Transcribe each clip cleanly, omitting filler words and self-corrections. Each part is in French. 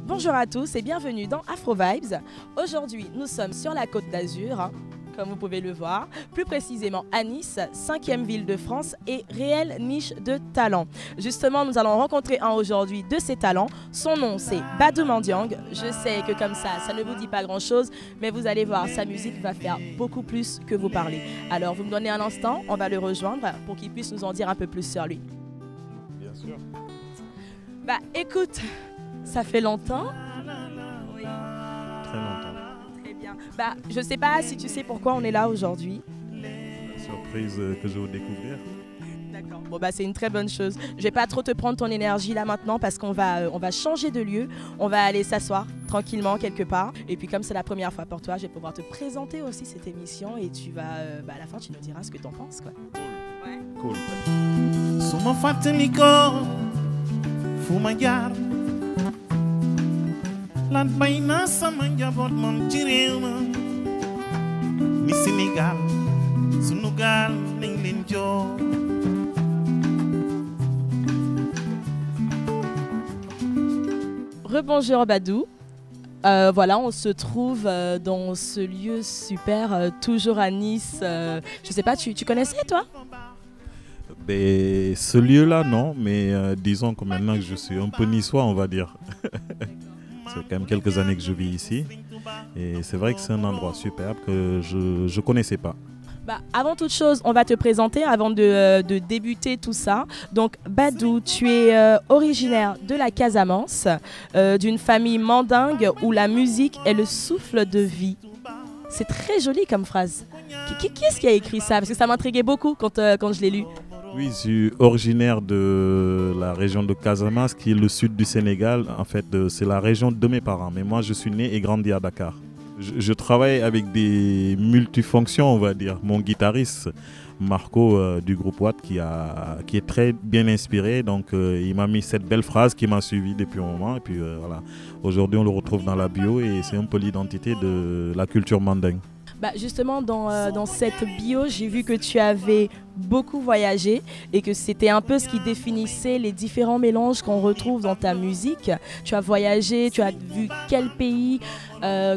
Bonjour à tous et bienvenue dans Afro Vibes. Aujourd'hui, nous sommes sur la Côte d'Azur, comme vous pouvez le voir, plus précisément à Nice, 5e ville de France et réelle niche de talent. Justement, nous allons rencontrer un aujourd'hui de ces talents. Son nom, c'est Badou Mandiang. Je sais que comme ça ne vous dit pas grand-chose, mais vous allez voir, sa musique va faire beaucoup plus que vous parler. Alors, vous me donnez un instant, on va le rejoindre pour qu'il puisse nous en dire un peu plus sur lui. Bien sûr. Bah, écoute, ça fait longtemps. Oui. Très longtemps. Très bien. Bah, je sais pas si tu sais pourquoi on est là aujourd'hui. La surprise que je vais vous découvrir. D'accord. Bon bah c'est une très bonne chose. Je vais pas trop te prendre ton énergie là maintenant parce qu'on va changer de lieu. On va aller s'asseoir tranquillement quelque part. Et puis comme c'est la première fois pour toi, je vais pouvoir te présenter aussi cette émission et tu vas, à la fin tu nous diras ce que t'en penses quoi. Ouais. Cool. Suma fàttalikoo fu ma jaar lan bay na sama njaboot man ci réew ma ni Sénégal sunu gaal lañ leen jox. Rebonjour Badou. Voilà, on se trouve dans ce lieu super, toujours à Nice. Je sais pas, tu connaissais toi? Ben, ce lieu-là, non, mais disons que maintenant que je suis un peu niçois, on va dire. C'est quand même quelques années que je vis ici. Et c'est vrai que c'est un endroit superbe que je ne connaissais pas. Bah, avant toute chose, on va te présenter avant de débuter tout ça. Donc Badou, tu es originaire de la Casamance, d'une famille mandingue où la musique est le souffle de vie. C'est très joli comme phrase. Qui est-ce qui a écrit ça? Parce que ça m'intriguait beaucoup quand je l'ai lu. Oui, je suis originaire de la région de Casamance, qui est le sud du Sénégal. En fait, c'est la région de mes parents. Mais moi, je suis né et grandi à Dakar. Je travaille avec des multifonctions, on va dire. Mon guitariste, Marco du groupe Watt, qui est très bien inspiré. Donc, il m'a mis cette belle phrase qui m'a suivi depuis un moment. Et puis, voilà. Aujourd'hui, on le retrouve dans la bio et c'est un peu l'identité de la culture mandingue. Bah justement, dans cette bio, j'ai vu que tu avais beaucoup voyagé et que c'était un peu ce qui définissait les différents mélanges qu'on retrouve dans ta musique. Tu as voyagé, tu as vu quel pays,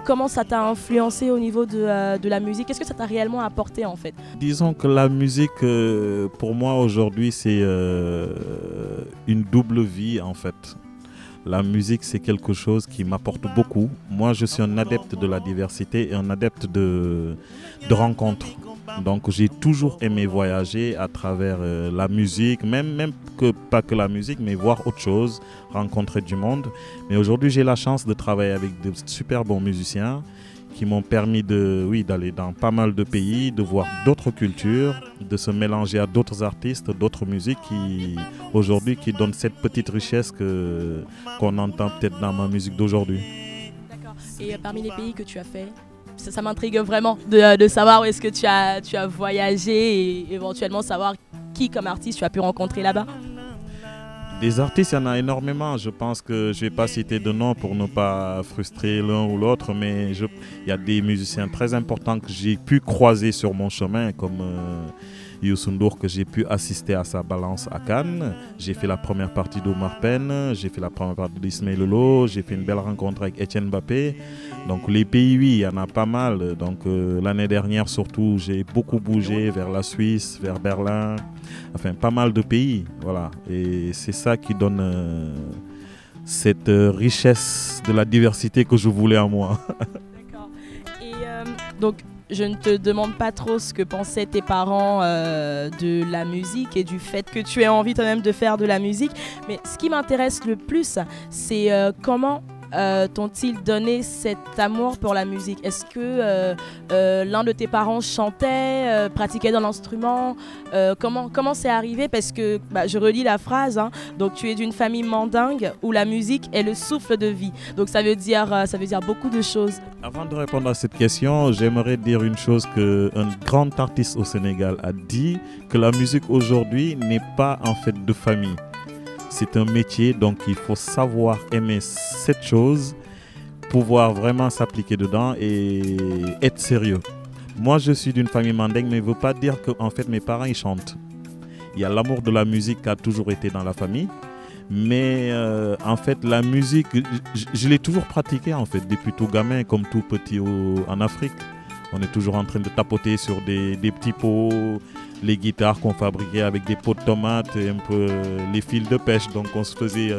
comment ça t'a influencé au niveau de la musique? Qu'est-ce que ça t'a réellement apporté en fait? Disons que la musique, pour moi aujourd'hui, c'est une double vie en fait. La musique, c'est quelque chose qui m'apporte beaucoup. Moi, je suis un adepte de la diversité et un adepte de rencontres. Donc, j'ai toujours aimé voyager à travers la musique, même que pas que la musique, mais voir autre chose, rencontrer du monde. Mais aujourd'hui, j'ai la chance de travailler avec de super bons musiciens qui m'ont permis d'aller dans pas mal de pays, de voir d'autres cultures, de se mélanger à d'autres artistes, d'autres musiques qui aujourd'hui qui donnent cette petite richesse qu'on entend peut-être dans ma musique d'aujourd'hui. D'accord. Et parmi les pays que tu as fait, ça m'intrigue vraiment de savoir où est-ce que tu as voyagé et éventuellement savoir qui comme artiste tu as pu rencontrer là-bas. Des artistes, il y en a énormément. Je pense que je ne vais pas citer de noms pour ne pas frustrer l'un ou l'autre, mais il y a des musiciens très importants que j'ai pu croiser sur mon chemin, comme Youssou N'Dour, que j'ai pu assister à sa balance à Cannes. J'ai fait la première partie d'Omar Pène, j'ai fait la première partie d'Ismaël Lolo, j'ai fait une belle rencontre avec Etienne Mbappé. Donc les pays, oui, il y en a pas mal. Donc l'année dernière surtout, j'ai beaucoup bougé vers la Suisse, vers Berlin, enfin pas mal de pays, voilà. Et c'est ça qui donne cette richesse de la diversité que je voulais en moi. D'accord. Et donc je ne te demande pas trop ce que pensaient tes parents de la musique et du fait que tu aies envie toi-même de faire de la musique, mais ce qui m'intéresse le plus, c'est comment t'ont-ils donné cet amour pour la musique? Est-ce que l'un de tes parents chantait, pratiquait dans l'instrument? Comment c'est arrivé? Parce que je relis la phrase, hein, donc tu es d'une famille mandingue où la musique est le souffle de vie. Donc ça veut dire beaucoup de choses. Avant de répondre à cette question, j'aimerais dire une chose qu'un grand artiste au Sénégal a dit, que la musique aujourd'hui n'est pas en fait de famille. C'est un métier, donc il faut savoir aimer cette chose, pouvoir vraiment s'appliquer dedans et être sérieux. Moi, je suis d'une famille mandingue, mais il ne veut pas dire que en fait, mes parents ils chantent. Il y a l'amour de la musique qui a toujours été dans la famille, Mais en fait, la musique, je l'ai toujours pratiquée en fait, depuis tout gamin, comme tout petit en Afrique. On est toujours en train de tapoter sur des petits pots, les guitares qu'on fabriquait avec des pots de tomates et un peu les fils de pêche. Donc on se faisait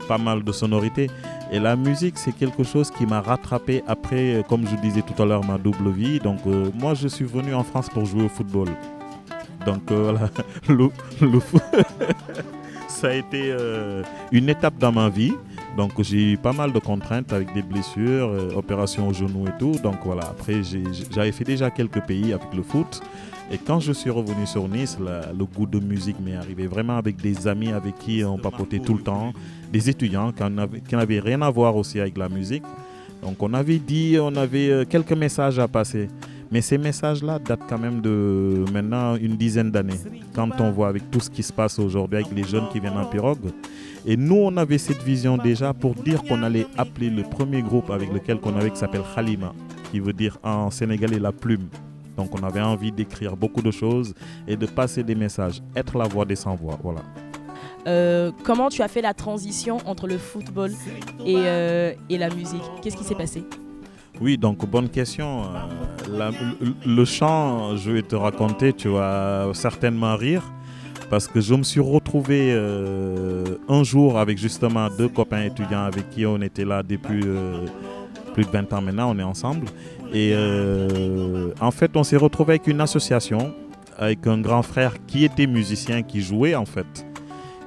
pas mal de sonorités. Et la musique, c'est quelque chose qui m'a rattrapé après, comme je disais tout à l'heure, ma double vie. Donc moi, je suis venu en France pour jouer au football. Donc voilà, le foot, ça a été une étape dans ma vie. Donc j'ai eu pas mal de contraintes avec des blessures, opérations au genou et tout. Donc voilà, après j'avais fait déjà quelques pays avec le foot. Et quand je suis revenu sur Nice, le goût de musique m'est arrivé vraiment avec des amis avec qui on papotait tout le temps, des étudiants qui n'avaient rien à voir aussi avec la musique. Donc on avait quelques messages à passer. Mais ces messages-là datent quand même de maintenant une dizaine d'années. Quand on voit avec tout ce qui se passe aujourd'hui avec les jeunes qui viennent en pirogue. Et nous, on avait cette vision déjà pour dire qu'on allait appeler le premier groupe avec lequel on avait qui s'appelle Khalima, qui veut dire en sénégalais la plume. Donc on avait envie d'écrire beaucoup de choses et de passer des messages, être la voix des sans-voix, voilà. Comment tu as fait la transition entre le football et la musique? Qu'est-ce qui s'est passé? Oui, donc bonne question. Le chant, je vais te raconter, tu vas certainement rire, parce que je me suis retrouvé un jour avec justement 2 copains étudiants avec qui on était là depuis plus de 20 ans maintenant, on est ensemble. Et en fait, on s'est retrouvé avec une association, avec un grand frère qui était musicien, qui jouait en fait,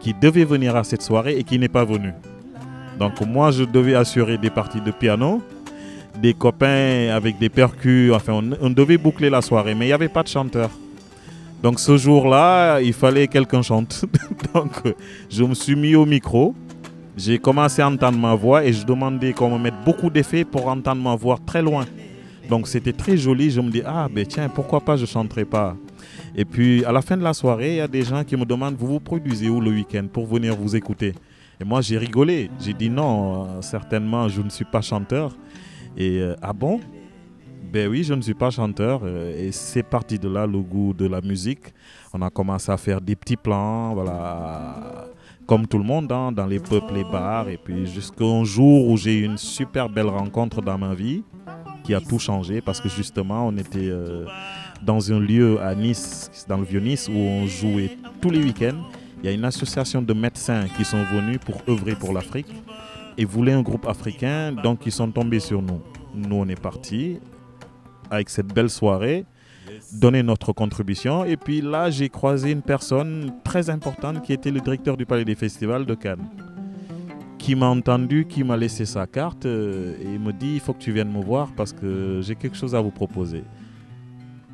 qui devait venir à cette soirée et qui n'est pas venu. Donc moi, je devais assurer des parties de piano, des copains avec des percus, enfin on devait boucler la soirée, mais il n'y avait pas de chanteur. Donc ce jour-là, il fallait que quelqu'un chante. Donc je me suis mis au micro, j'ai commencé à entendre ma voix et je demandais qu'on me mette beaucoup d'effets pour entendre ma voix très loin. Donc c'était très joli, je me dis, ah ben tiens, pourquoi pas je ne chanterai pas. Et puis à la fin de la soirée, il y a des gens qui me demandent, vous vous produisez où le week-end pour venir vous écouter? Et moi j'ai rigolé, j'ai dit non, certainement je ne suis pas chanteur. Et ah bon? Ben oui, je ne suis pas chanteur. Et c'est parti de là le goût de la musique. On a commencé à faire des petits plans, voilà, comme tout le monde, hein, dans les pubs, les bars. Et puis jusqu'au jour où j'ai eu une super belle rencontre dans ma vie qui a tout changé parce que justement on était dans un lieu à Nice, dans le Vieux-Nice, où on jouait tous les week-ends. Il y a une association de médecins qui sont venus pour œuvrer pour l'Afrique et voulaient un groupe africain, donc ils sont tombés sur nous. Nous, on est partis avec cette belle soirée, donner notre contribution. Et puis là, j'ai croisé une personne très importante qui était le directeur du Palais des Festivals de Cannes, qui m'a entendu, qui m'a laissé sa carte et il me dit, il faut que tu viennes me voir parce que j'ai quelque chose à vous proposer.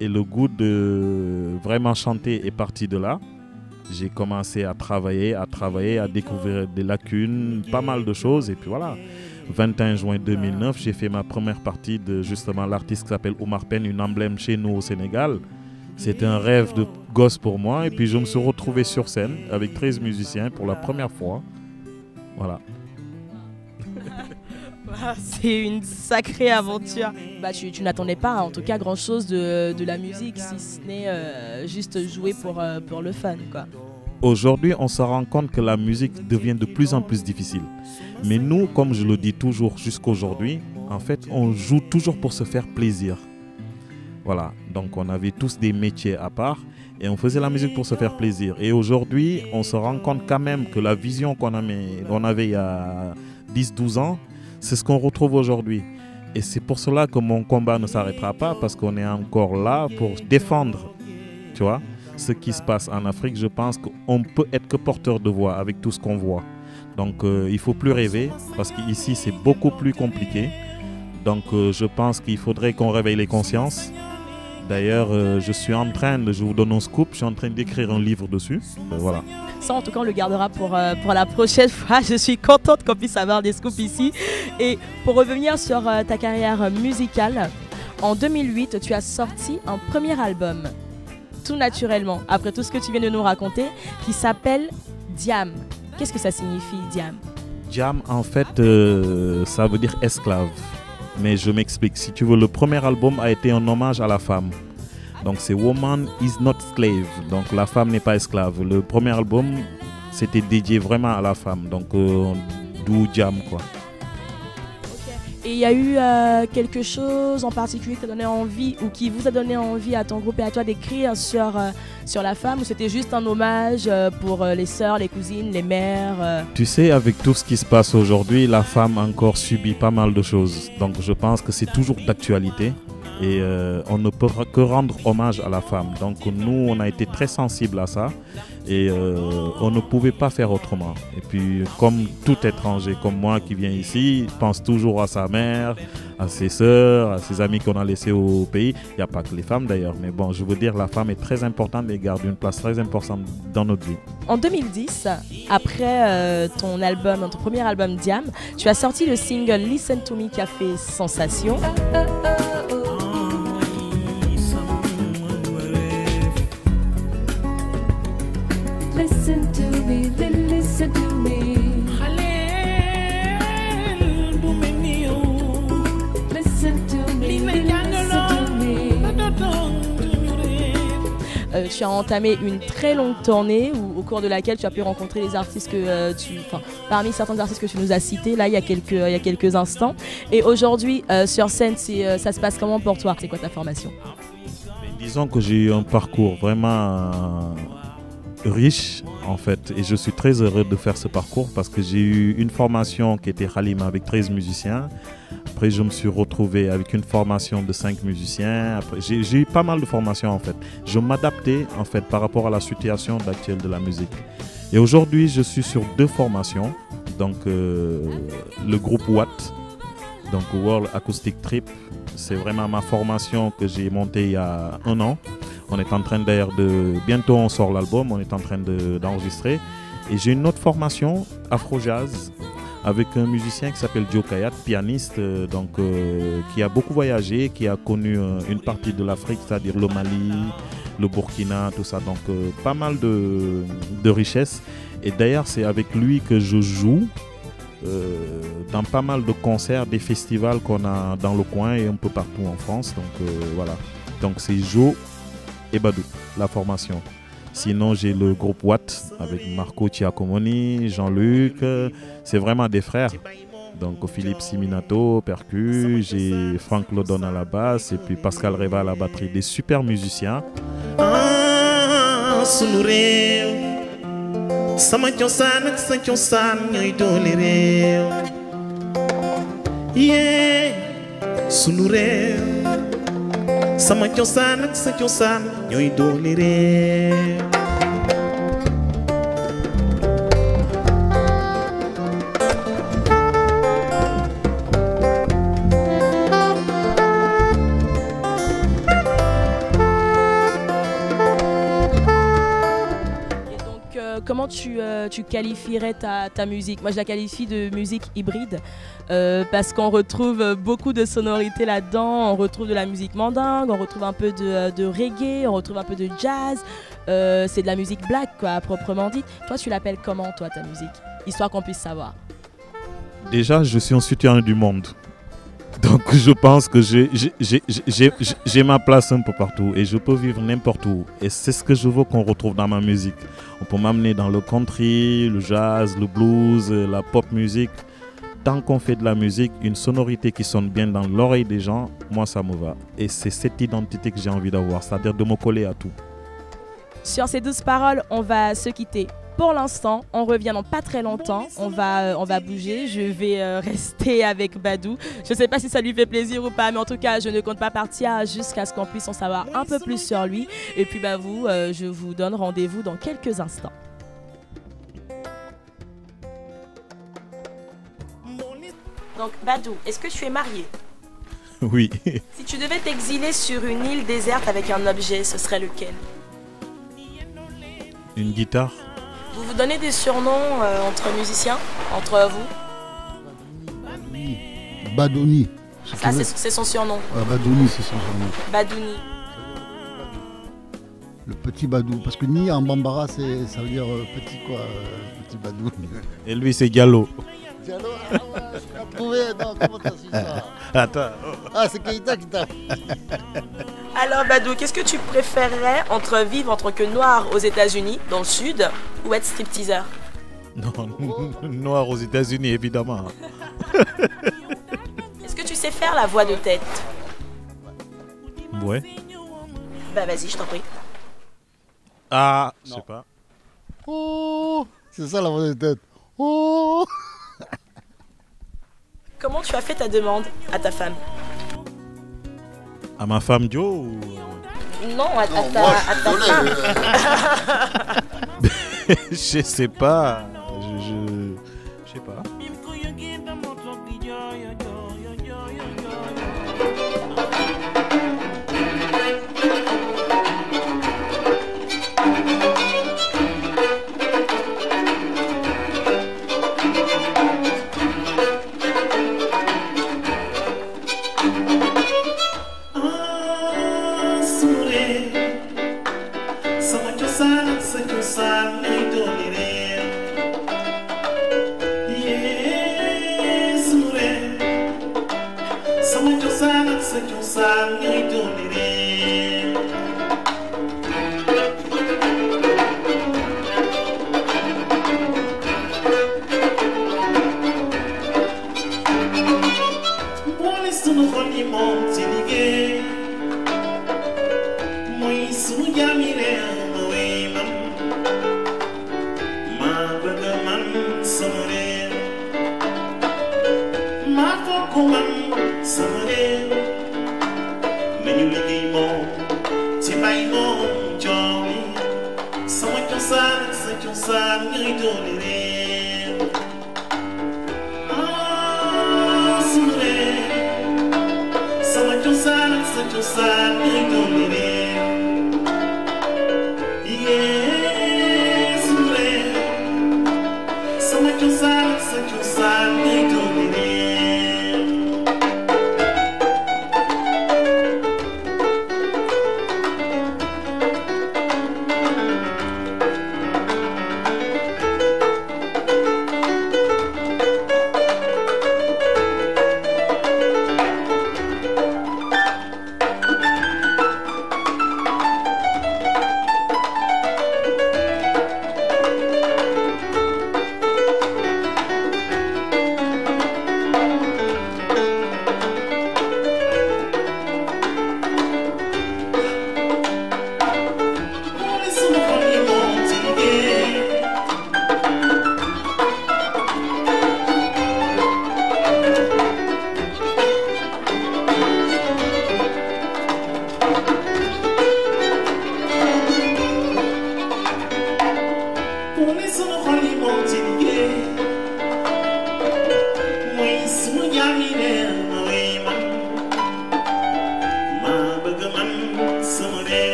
Et le goût de vraiment chanter est parti de là. J'ai commencé à travailler, à découvrir des lacunes, pas mal de choses. Et puis voilà, 21 juin 2009, j'ai fait ma première partie de justement l'artiste qui s'appelle Omar Pène, une emblème chez nous au Sénégal. C'était un rêve de gosse pour moi. Et puis je me suis retrouvé sur scène avec 13 musiciens pour la première fois. Voilà. C'est une sacrée aventure. Bah, tu n'attendais pas en tout cas grand chose de la musique, si ce n'est juste jouer pour le fun, quoi. Aujourd'hui, on se rend compte que la musique devient de plus en plus difficile. Mais nous, comme je le dis toujours jusqu'aujourd'hui, en fait, on joue toujours pour se faire plaisir. Voilà, donc on avait tous des métiers à part et on faisait la musique pour se faire plaisir. Et aujourd'hui, on se rend compte quand même que la vision qu'on avait il y a 10-12 ans, c'est ce qu'on retrouve aujourd'hui. Et c'est pour cela que mon combat ne s'arrêtera pas, parce qu'on est encore là pour défendre, tu vois, ce qui se passe en Afrique. Je pense qu'on ne peut être que porteur de voix avec tout ce qu'on voit. Donc il ne faut plus rêver, parce qu'ici c'est beaucoup plus compliqué. Donc je pense qu'il faudrait qu'on réveille les consciences. D'ailleurs, je vous donne un scoop, je suis en train d'écrire un livre dessus. Voilà. Ça, en tout cas, on le gardera pour la prochaine fois. Je suis contente qu'on puisse avoir des scoops ici. Et pour revenir sur ta carrière musicale, en 2008, tu as sorti un premier album, tout naturellement, après tout ce que tu viens de nous raconter, qui s'appelle Diam. Qu'est-ce que ça signifie, Diam? Diam, en fait, ça veut dire esclave. Mais je m'explique. Si tu veux, le premier album a été un hommage à la femme. Donc c'est Woman is not slave. Donc la femme n'est pas esclave. Le premier album c'était dédié vraiment à la femme. Donc d'où Jam, quoi. Et il y a eu quelque chose en particulier qui t'a donné envie ou qui vous a donné envie à ton groupe et à toi d'écrire sur la femme, ou c'était juste un hommage pour les sœurs, les cousines, les mères Tu sais, avec tout ce qui se passe aujourd'hui, la femme a encore subi pas mal de choses. Donc je pense que c'est toujours d'actualité. Et on ne peut que rendre hommage à la femme. Donc nous, on a été très sensibles à ça et on ne pouvait pas faire autrement. Et puis comme tout étranger comme moi qui vient ici, pense toujours à sa mère, à ses sœurs, à ses amis qu'on a laissés au pays. Il n'y a pas que les femmes d'ailleurs, mais bon, je veux dire, la femme est très importante et garde une place très importante dans notre vie. En 2010, après ton premier album Diam, tu as sorti le single Listen to Me qui a fait sensation. Listen to me, listen to me. Listen to me, listen to me. Tu as entamé une très longue tournée au cours de laquelle tu as pu rencontrer les artistes parmi certains artistes que tu nous as cités là il y a quelques instants. Et aujourd'hui sur scène, ça se passe comment pour toi? C'est quoi ta formation? Disons que j'ai eu un parcours vraiment riche en fait, et je suis très heureux de faire ce parcours parce que j'ai eu une formation qui était Halima avec 13 musiciens. Après je me suis retrouvé avec une formation de 5 musiciens. Après j'ai eu pas mal de formations en fait. Je m'adaptais en fait par rapport à la situation actuelle de la musique. Et aujourd'hui je suis sur 2 formations. Donc le groupe Watt, donc World Acoustic Trip, c'est vraiment ma formation que j'ai montée il y a 1 an. On est en train d'ailleurs bientôt on sort l'album, on est en train d'enregistrer. Et j'ai une autre formation, Afro Jazz, avec un musicien qui s'appelle Joe Kayat, pianiste, qui a beaucoup voyagé, qui a connu une partie de l'Afrique, c'est-à-dire le Mali, le Burkina, tout ça. Donc pas mal de richesses. Et d'ailleurs c'est avec lui que je joue dans pas mal de concerts, des festivals qu'on a dans le coin et un peu partout en France. Donc voilà. Donc c'est Joe et Badou, la formation. Sinon, j'ai le groupe Watt avec Marco Giacomoni, Jean-Luc. C'est vraiment des frères. Donc Philippe Siminato, percu, j'ai Frank Lodon à la basse et puis Pascal Reva à la batterie. Des super musiciens. Sama cosaan ak sa cosaan ñooy doole réew. Comment tu qualifierais ta musique? Moi je la qualifie de musique hybride parce qu'on retrouve beaucoup de sonorités là-dedans. On retrouve de la musique mandingue, on retrouve un peu de reggae, on retrouve un peu de jazz. C'est de la musique black quoi, à proprement dit. Toi tu l'appelles comment toi ta musique? Histoire qu'on puisse savoir. Déjà je suis un citoyen du monde. Donc je pense que j'ai ma place un peu partout et je peux vivre n'importe où. Et c'est ce que je veux qu'on retrouve dans ma musique. On peut m'amener dans le country, le jazz, le blues, la pop music. Tant qu'on fait de la musique, une sonorité qui sonne bien dans l'oreille des gens, moi ça me va. Et c'est cette identité que j'ai envie d'avoir, c'est-à-dire de me coller à tout. Sur ces douces paroles, on va se quitter. Pour l'instant, on revient dans pas très longtemps, on va bouger, je vais rester avec Badou. Je ne sais pas si ça lui fait plaisir ou pas, mais en tout cas, je ne compte pas partir jusqu'à ce qu'on puisse en savoir un peu plus sur lui. Et puis je vous donne rendez-vous dans quelques instants. Donc Badou, est-ce que tu es marié? Oui. Si tu devais t'exiler sur une île déserte avec un objet, ce serait lequel? Une guitare. Vous vous donnez des surnoms entre musiciens, entre vous? Badouni. Ça, c'est son surnom. Badouni, c'est son surnom. Badouni. Le petit Badou. Parce que Ni en Bambara, ça veut dire petit quoi, petit Badou. Et lui, c'est Gallo. Diallo, ah ouais, je l'ai trouvé. Non, comment t'as su ça? Attends. Ah, c'est Keïta qui t'a. Alors Badou, qu'est-ce que tu préférerais vivre en tant que noir aux États-Unis, dans le sud, ou être stripteaseur? Non, noir aux États-Unis, évidemment. Est-ce que tu sais faire la voix de tête? Ouais. Bah vas-y, je t'en prie. Ah, je Non. sais pas. Oh, c'est ça la voix de tête. Oh. Comment tu as fait ta demande à ta femme? À ma femme Joe ou... Non, à Non, ta, moi, à ta je femme. suis désolé. Je sais pas. Je sais pas. Someone to silence,